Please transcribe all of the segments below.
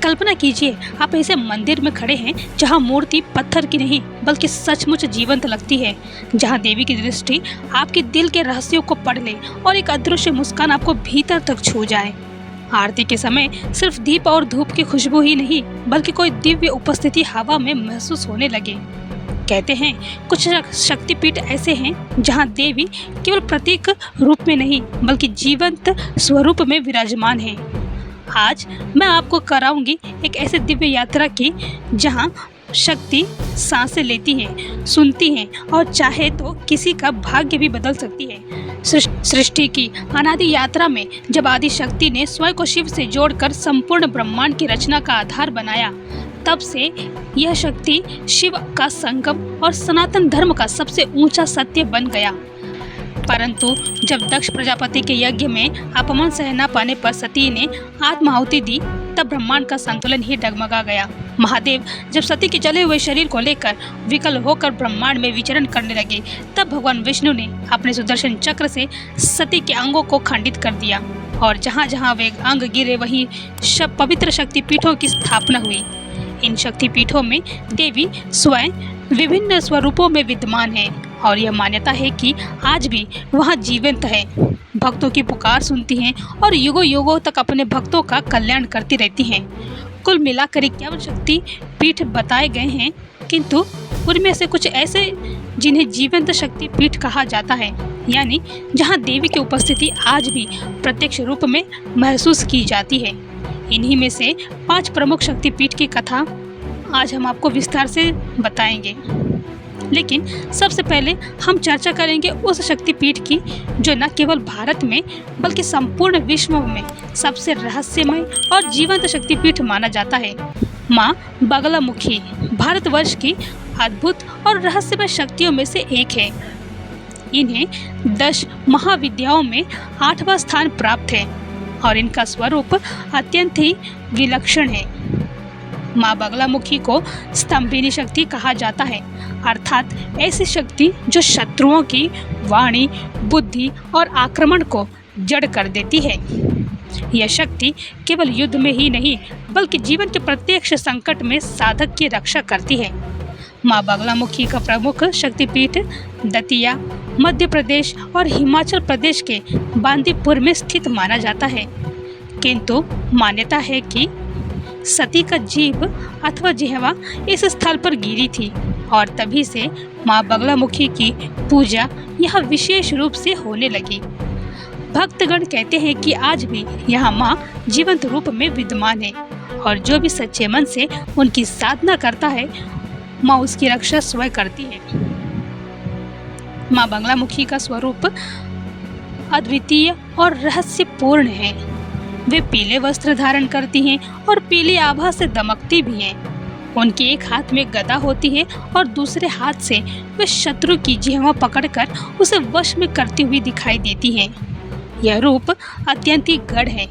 कल्पना कीजिए, आप ऐसे मंदिर में खड़े हैं जहां मूर्ति पत्थर की नहीं बल्कि सचमुच जीवंत लगती है, जहां देवी की दृष्टि आपके दिल के रहस्यों को पढ़ ले और एक अदृश्य मुस्कान आपको भीतर तक छू जाए। आरती के समय सिर्फ दीप और धूप की खुशबू ही नहीं बल्कि कोई दिव्य उपस्थिति हवा में महसूस होने लगे। कहते हैं कुछ शक्तिपीठ ऐसे हैं जहां देवी केवल प्रतीक रूप में नहीं बल्कि जीवंत स्वरूप में विराजमान है। आज मैं आपको कराऊंगी एक ऐसे दिव्य यात्रा की जहां शक्ति सांसें लेती है, सुनती है और चाहे तो किसी का भाग्य भी बदल सकती है। सृष्टि की अनादि यात्रा में जब आदि शक्ति ने स्वयं को शिव से जोड़कर संपूर्ण ब्रह्मांड की रचना का आधार बनाया, तब से यह शक्ति शिव का संगम और सनातन धर्म का सबसे ऊंचा सत्य बन गया। परंतु जब दक्ष प्रजापति के यज्ञ में अपमान सह न पाने पर सती ने आत्माहुति दी, तब ब्रह्मांड का संतुलन ही डगमगा गया। महादेव जब सती के जले हुए शरीर को लेकर विकल होकर ब्रह्मांड में विचरण करने लगे, तब भगवान विष्णु ने अपने सुदर्शन चक्र से सती के अंगों को खंडित कर दिया और जहाँ जहाँ वे अंग गिरे वहीं पवित्र शक्तिपीठों की स्थापना हुई। इन शक्तिपीठों में देवी स्वयं विभिन्न स्वरूपों में विद्यमान है और यह मान्यता है कि आज भी वहाँ जीवंत है, भक्तों की पुकार सुनती हैं और युगों युगों तक अपने भक्तों का कल्याण करती रहती हैं। कुल मिलाकर 51 शक्ति पीठ बताए गए हैं, किंतु उनमें से कुछ ऐसे जिन्हें जीवंत शक्ति पीठ कहा जाता है, यानी जहाँ देवी की उपस्थिति आज भी प्रत्यक्ष रूप में महसूस की जाती है। इन्हीं में से 5 प्रमुख शक्तिपीठ की कथा आज हम आपको विस्तार से बताएंगे। लेकिन सबसे पहले हम चर्चा करेंगे उस शक्तिपीठ की जो न केवल भारत में बल्कि संपूर्ण विश्व में सबसे रहस्यमय और जीवंत शक्तिपीठ माना जाता है। माँ बगलामुखी भारतवर्ष की अद्भुत और रहस्यमय शक्तियों में से एक है। इन्हें 10 महाविद्याओं में 8वां स्थान प्राप्त है और इनका स्वरूप अत्यंत ही विलक्षण है। माँ बगलामुखी को स्तंभिनी शक्ति कहा जाता है, अर्थात ऐसी शक्ति जो शत्रुओं की वाणी, बुद्धि और आक्रमण को जड़ कर देती है। यह शक्ति केवल युद्ध में ही नहीं बल्कि जीवन के प्रत्यक्ष संकट में साधक की रक्षा करती है। माँ बगलामुखी का प्रमुख शक्तिपीठ दतिया, मध्य प्रदेश और हिमाचल प्रदेश के बांदीपुर में स्थित माना जाता है, किंतु मान्यता है कि सती का जीभ अथवा जिह्वा इस स्थल पर गिरी थी और तभी से माँ बगलामुखी की पूजा यहाँ विशेष रूप से होने लगी। भक्तगण कहते हैं कि आज भी यहाँ माँ जीवंत रूप में विद्यमान है और जो भी सच्चे मन से उनकी साधना करता है, माँ उसकी रक्षा स्वयं करती है। माँ बगलामुखी का स्वरूप अद्वितीय और रहस्यपूर्ण है। वे पीले वस्त्र धारण करती हैं और पीली आभा से दमकती भी हैं। उनके एक हाथ में गदा होती है और दूसरे हाथ से वे शत्रु की जिह्वा पकड़कर उसे वश में करती हुई दिखाई देती हैं। यह रूप अत्यंत ही गढ़ है,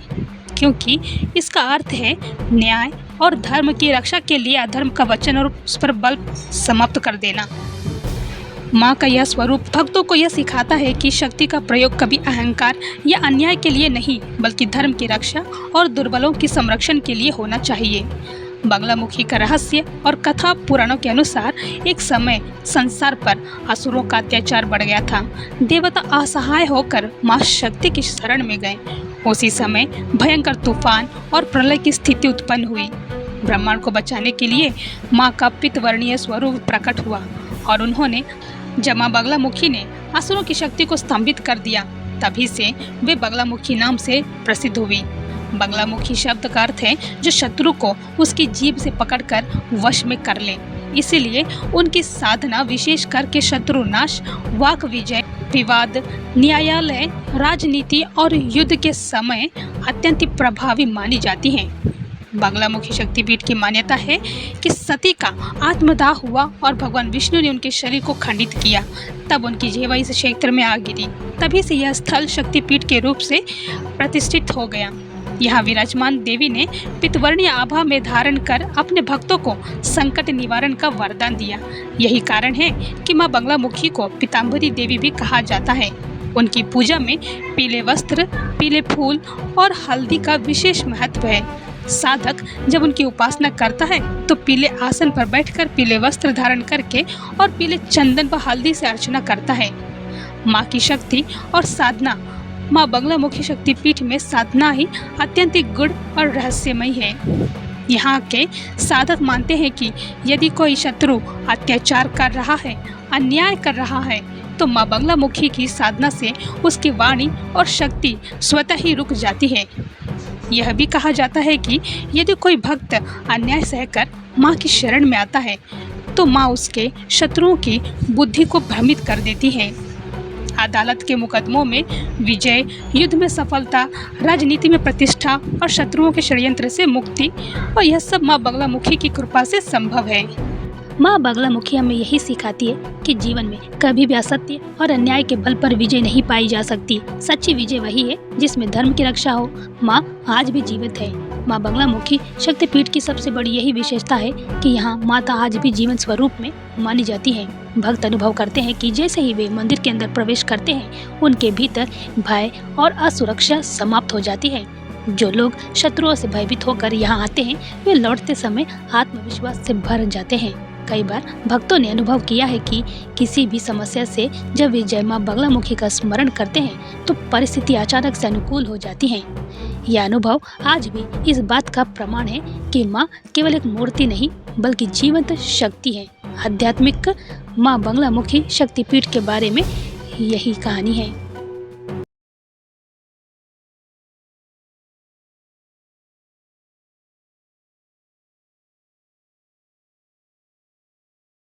क्योंकि इसका अर्थ है न्याय और धर्म की रक्षा के लिए अधर्म का वचन और उस पर बल समाप्त कर देना। माँ का यह स्वरूप भक्तों को यह सिखाता है कि शक्ति का प्रयोग कभी अहंकार या अन्याय के लिए नहीं बल्कि धर्म की रक्षा और दुर्बलों की संरक्षण के लिए होना चाहिए। बगलामुखी का रहस्य और कथा पुराणों के अनुसार एक समय संसार पर असुरों का अत्याचार बढ़ गया था। देवता असहाय होकर माँ शक्ति की शरण में गए। उसी समय भयंकर तूफान और प्रलय की स्थिति उत्पन्न हुई। ब्रह्मांड को बचाने के लिए माँ का पितवर्णीय स्वरूप प्रकट हुआ और उन्होंने जब माँ बगलामुखी ने असुरों की शक्ति को स्तंभित कर दिया, तभी से वे बगलामुखी नाम से प्रसिद्ध हुई। बगलामुखी शब्द का अर्थ है जो शत्रु को उसकी जीभ से पकड़कर वश में कर ले। इसीलिए उनकी साधना विशेष करके शत्रुनाश, वाक विजय, विवाद, न्यायालय, राजनीति और युद्ध के समय अत्यंत प्रभावी मानी जाती है। बगलामुखी शक्तिपीठ की मान्यता है कि सती का आत्मदाह हुआ और भगवान विष्णु ने उनके शरीर को खंडित किया, तब उनकी जिह्वा इस क्षेत्र में आ गिरी। तभी से यह स्थल शक्तिपीठ के रूप से प्रतिष्ठित हो गया। यहाँ विराजमान देवी ने पितवर्णीय आभा में धारण कर अपने भक्तों को संकट निवारण का वरदान दिया। यही कारण है कि माँ बगलामुखी को पीताम्बरी देवी भी कहा जाता है। उनकी पूजा में पीले वस्त्र, पीले फूल और हल्दी का विशेष महत्व है। साधक जब उनकी उपासना करता है तो पीले आसन पर बैठकर पीले वस्त्र धारण करके और पीले चंदन व हल्दी से अर्चना करता है। माँ की शक्ति और साधना। माँ बगलामुखी शक्तिपीठ में साधना ही अत्यंत गुड़ और रहस्यमय है। यहाँ के साधक मानते हैं कि यदि कोई शत्रु अत्याचार कर रहा है, अन्याय कर रहा है, तो माँ बगलामुखी की साधना से उसकी वाणी और शक्ति स्वतः ही रुक जाती है। यह भी कहा जाता है कि यदि कोई भक्त अन्याय सहकर माँ की शरण में आता है तो माँ उसके शत्रुओं की बुद्धि को भ्रमित कर देती है। अदालत के मुकदमों में विजय, युद्ध में सफलता, राजनीति में प्रतिष्ठा और शत्रुओं के षड्यंत्र से मुक्ति, और यह सब माँ बगलामुखी की कृपा से संभव है। माँ बगलामुखी हमें यही सिखाती है कि जीवन में कभी भी असत्य और अन्याय के बल पर विजय नहीं पाई जा सकती। सच्ची विजय वही है जिसमें धर्म की रक्षा हो। माँ आज भी जीवित है। माँ बगलामुखी शक्तिपीठ की सबसे बड़ी यही विशेषता है कि यहाँ माता आज भी जीवन स्वरूप में मानी जाती है। भक्त अनुभव करते हैं कि जैसे ही वे मंदिर के अंदर प्रवेश करते हैं, उनके भीतर भय और असुरक्षा समाप्त हो जाती है। जो लोग शत्रुओं से भयभीत होकर यहाँ आते हैं, वे लौटते समय आत्मविश्वास से भर जाते हैं। कई बार भक्तों ने अनुभव किया है कि किसी भी समस्या से जब वे जय माँ बगलामुखी का स्मरण करते हैं तो परिस्थिति अचानक से अनुकूल हो जाती है। यह अनुभव आज भी इस बात का प्रमाण है कि माँ केवल एक मूर्ति नहीं बल्कि जीवंत शक्ति है। आध्यात्मिक माँ बगलामुखी शक्तिपीठ के बारे में यही कहानी है।